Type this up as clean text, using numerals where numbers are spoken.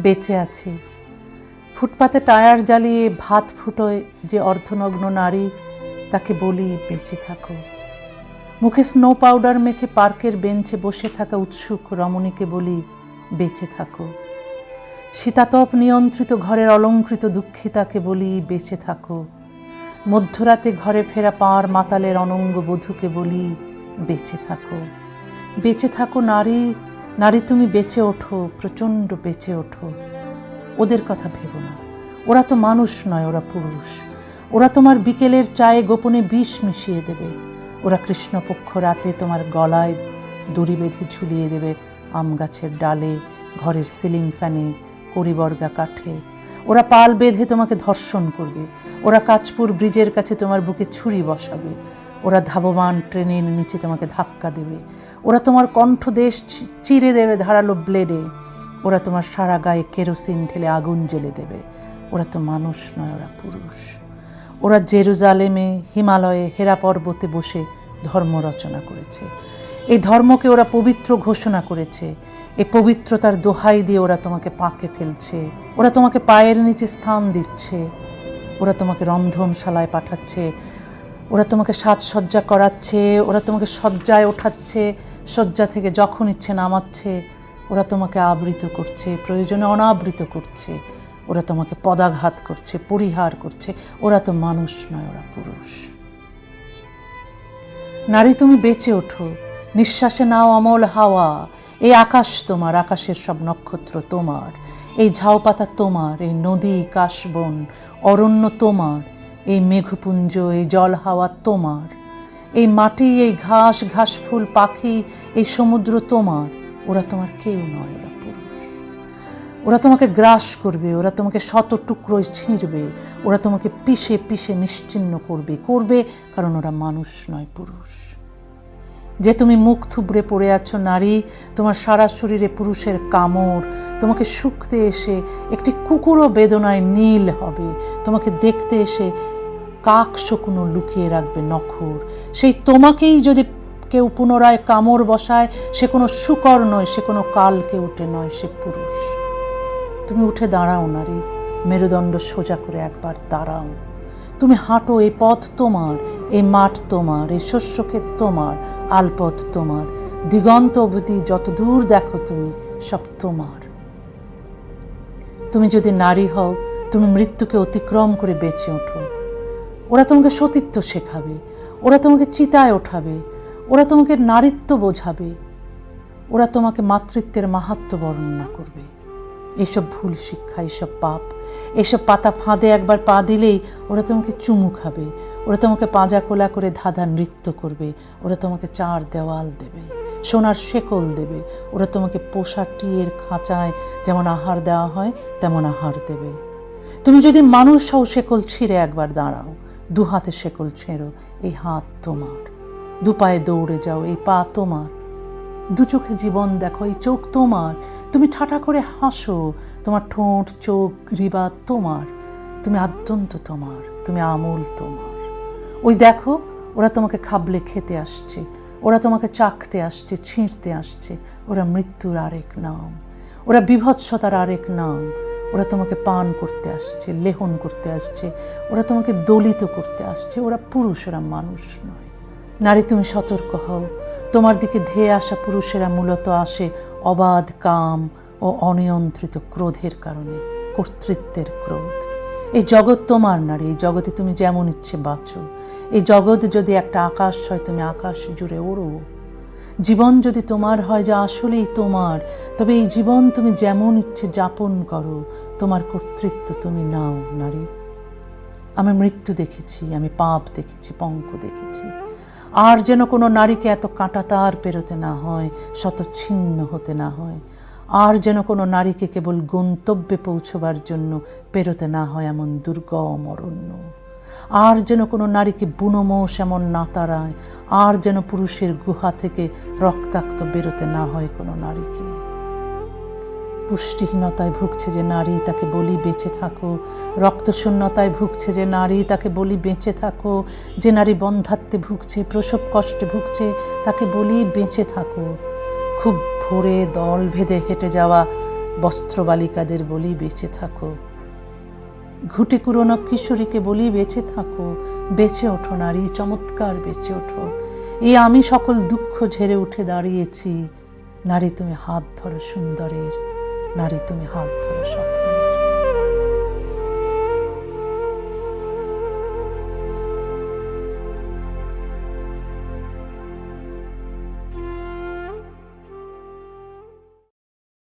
বেঁচে আছি। ফুটপাতে টায়ার জ্বালিয়ে ভাত ফুটোয় যে অর্ধনগ্ন নারী, তাকে বলি বেঁচে থাকো। মুখে স্নো পাউডার মেখে পার্কের বেঞ্চে বসে থাকা উৎসুক রমণীকে বলি বেঁচে থাকো। শীতাতপ নিয়ন্ত্রিত ঘরের অলঙ্কৃত দুঃখিতাকে বলি বেঁচে থাকো। মধ্যরাতে ঘরে ফেরা পাঁর মাতালের অনঙ্গ বধূকে বলি বেঁচে থাকো। বেঁচে থাকো নারী, নারী তুমি বেঁচে ওঠো, প্রচণ্ড বেঁচে ওঠো। ওদের কথা ভেবো না, ওরা তো মানুষ নয়, ওরা পুরুষ। ওরা তোমার বিকেলের চায়ে গোপনে বিষ মিশিয়ে দেবে। ওরা কৃষ্ণপক্ষ রাতে তোমার গলায় দড়ি বেঁধে ঝুলিয়ে দেবে আম গাছের ডালে, ঘরের সিলিং ফ্যানে, কড়িবর্গা কাঠে। ওরা পাল বেঁধে তোমাকে ধর্ষণ করবে। ওরা কাঁচপুর ব্রিজের কাছে তোমার বুকে ছুরি বসাবে। ওরা ধাবমান ট্রেনের নিচে তোমাকে ধাক্কা দেবে। ওরা তোমার কণ্ঠদেশ চিরে দেবে ধারালো ব্লেডে। ওরা তোমার সারা গায়ে কেরোসিন ঢেলে আগুন জ্বেলে দেবে। ওরা তো মানুষ নয়, ওরা পুরুষ। ওরা জেরুজালেমে, হিমালয়ে, হেরা পর্বতে বসে ধর্ম রচনা করেছে। এই ধর্মকে ওরা পবিত্র ঘোষণা করেছে। এই পবিত্রতার দোহাই দিয়ে ওরা তোমাকে পাকে ফেলছে। ওরা তোমাকে পায়ের নিচে স্থান দিচ্ছে। ওরা তোমাকে রন্ধনশালায় পাঠাচ্ছে। ওরা তোমাকে সাজসজ্জা করাচ্ছে। ওরা তোমাকে শয্যায় ওঠাচ্ছে, শয্যা থেকে যখন ইচ্ছে নামাচ্ছে। ওরা তোমাকে আবৃত করছে, প্রয়োজনে অনাবৃত করছে। ওরা তোমাকে পদাঘাত করছে, পরিহার করছে। ওরা তো মানুষ নয়, ওরা পুরুষ। নারী তুমি বেঁচে ওঠো, নিঃশ্বাসে নাও অমল হাওয়া। এই আকাশ তোমার, আকাশের সব নক্ষত্র তোমার। এই ঝাউপাতা তোমার, এই নদী, কাশবন, অরণ্য তোমার। এই মেঘপুঞ্জ, এই জল হাওয়া তোমার। এই মাটি, এই ঘাস, ঘাসফুল, পাখি, এই সমুদ্র তোমার। ওরা তোমার কেউ নয়, ওরা পুরুষ। ওরা তোমাকে গ্রাস করবে, ওরা তোমাকে শত টুকরোয় ছিঁড়বে। ওরা তোমাকে পিষে পিষে নিশ্চিহ্ন করবে, কারণ ওরা মানুষ নয়, পুরুষ। যে তুমি মুখ থুবড়ে পড়ে আছো নারী, তোমার সারা শরীরে পুরুষের কামড়। তোমাকে শুকতে এসে একটি কুকুরও বেদনায় নীল হবে। তোমাকে দেখতে এসে কাক শকুনও লুকিয়ে রাখবে নখর। সেই তোমাকেই যদি কেউ পুনরায় কামড় বসায়, সে কোনো শুকর নয়, সে কোনো কালকে উঠে নয়, সে পুরুষ। তুমি উঠে দাঁড়াও নারী, মেরুদণ্ড সোজা করে একবার দাঁড়াও। তুমি হাঁটো, এই পথ তোমার, এই মাঠ তোমার, এই শস্যক্ষেত তোমার, আলপথ তোমার। দিগন্ত অবধি যত দূর দেখো তুমি, সব তোমার। তুমি যদি নারী হও, তুমি মৃত্যুকে অতিক্রম করে বেঁচে ওঠো। ওরা তোমাকে সতীত্ব শেখাবে, ওরা তোমাকে চিতায় ওঠাবে, ওরা তোমাকে নারীত্ব বোঝাবে, ওরা তোমাকে মাতৃত্বের মাহাত্ম্য বর্ণনা করবে। এইসব ভুল শিক্ষা, এইসব পাপ, এইসব পাতা ফাঁদে একবার পা দিলেই ওরা তোমাকে চুমু খাবে। ওরা তোমাকে পাঁজা কোলা করে ধাঁধা নৃত্য করবে। ওরা তোমাকে চার দেওয়াল দেবে, সোনার শেকল দেবে। ওরা তোমাকে পোষা টিয়ের খাঁচায় যেমন আহার দেওয়া হয়, তেমন আহার দেবে। তুমি যদি মানুষ হও, শেকল ছিঁড়ে একবার দাঁড়াও। দু হাতে শেকল ছেঁড়ো, এই হাত তোমার। দু পায়ে দৌড়ে যাও, এই পা তোমার। দু চোখে জীবন দেখো, এই চোখ তোমার। তুমি ঠাটা করে হাসো, তোমার ঠোঁট, চোখ, গ্রীবা তোমার। তুমি আদ্যন্ত তোমার, তুমি আমূল তোমার। ওই দেখো, ওরা তোমাকে খাবলে খেতে আসছে, ওরা তোমাকে চাখতে আসছে, ছিঁড়তে আসছে। ওরা মৃত্যুর আরেক নাম, ওরা বিভৎসতার আরেক নাম। ওরা তোমাকে পান করতে আসছে, লেহন করতে আসছে, ওরা তোমাকে দলিত করতে আসছে। ওরা পুরুষ, ওরা মানুষ নয়। নারী তুমি সতর্ক হও, তোমার দিকে ধেয়ে আসা পুরুষেরা মূলত আসে অবাধ কাম ও অনিয়ন্ত্রিত ক্রোধের কারণে, কর্তৃত্বের ক্রোধ। এই জগৎ তোমার নারী, এই জগতে তুমি যেমন ইচ্ছে বাঁচো। এই জগৎ যদি একটা আকাশ হয়, তুমি আকাশ জুড়ে ওড়ো। জীবন যদি তোমার হয়, যা আসলেই তোমার, তবে এই জীবন তুমি যেমন ইচ্ছে যাপন করো। তোমার কর্তৃত্ব তুমি নাও নারী। আমি মৃত্যু দেখেছি, আমি পাপ দেখেছি, পঙ্ক দেখেছি। আর যেন কোনো নারীকে এত কাঁটাতার পেরোতে না হয়, শত ছিন্ন হতে না হয়। আর যেন কোনো নারীকে কেবল গন্তব্যে পৌঁছবার জন্য পেরোতে না হয় এমন দুর্গম অরণ্য। আর যেন কোনো নারীকে বুনোমোষ এমন না তাড়ায়। আর যেন পুরুষের গুহা থেকে রক্তাক্ত বেরোতে না হয় কোনো নারীকে। পুষ্টিহীনতায় ভুগছে যে নারী, তাকে বলি বেঁচে থাকো। রক্তশূন্যতায় ভুগছে যে নারী, তাকে বলি বেঁচে থাকো। যে নারী বন্ধ্যাত্বে ভুগছে, প্রসব কষ্টে ভুগছে, তাকে বলি বেঁচে থাকো। খুব ভোরে দল ভেদে হেঁটে যাওয়া বস্ত্রবালিকাদের বলি বেঁচে থাকো, ঘুটে কুড়োনো কিশোরীকে বলি বেঁচে থাকো, বেঁচে ওঠো নারী, চমৎকার বেঁচে ওঠো। এই আমি সকল দুঃখ ঝেড়ে উঠে দাঁড়িয়েছি, নারী তুমি হাত ধরো সুন্দরের, নারী তুমি হাত ধরো স্বপ্নের।